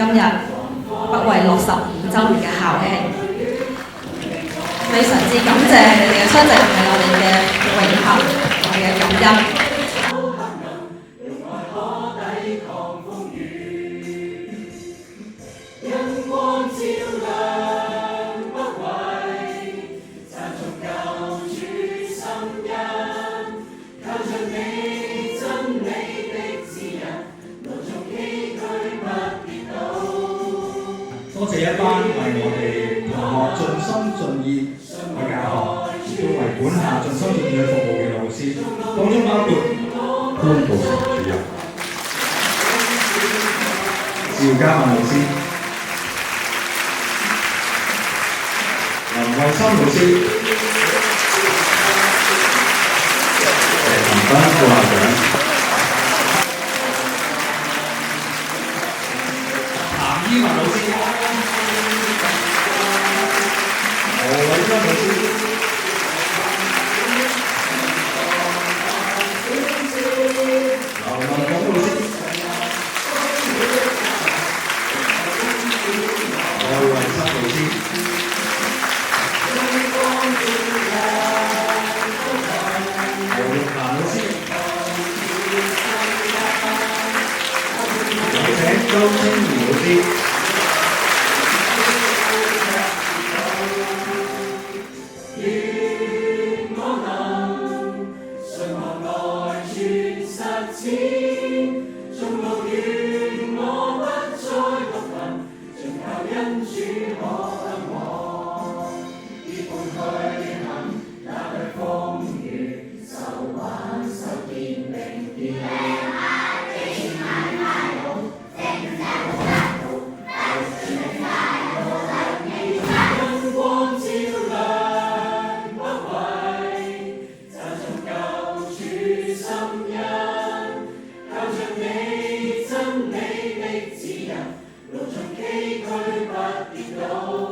今日北緯65週年嘅校慶，非常之感謝你哋嘅出席，係我哋嘅榮幸，我哋嘅感恩。多謝一班為我哋同學盡心盡意去教學，亦都為本校盡心盡意去服務嘅老師，當中包括潘道成主任、趙嘉敏老師、林慧心老師、陳斌副校長、譚依文老師、何偉章老師、劉文廣老師、蔡慧生老師、何玉霞老師，有請周清怡老師。路盡崎嶇不跌倒。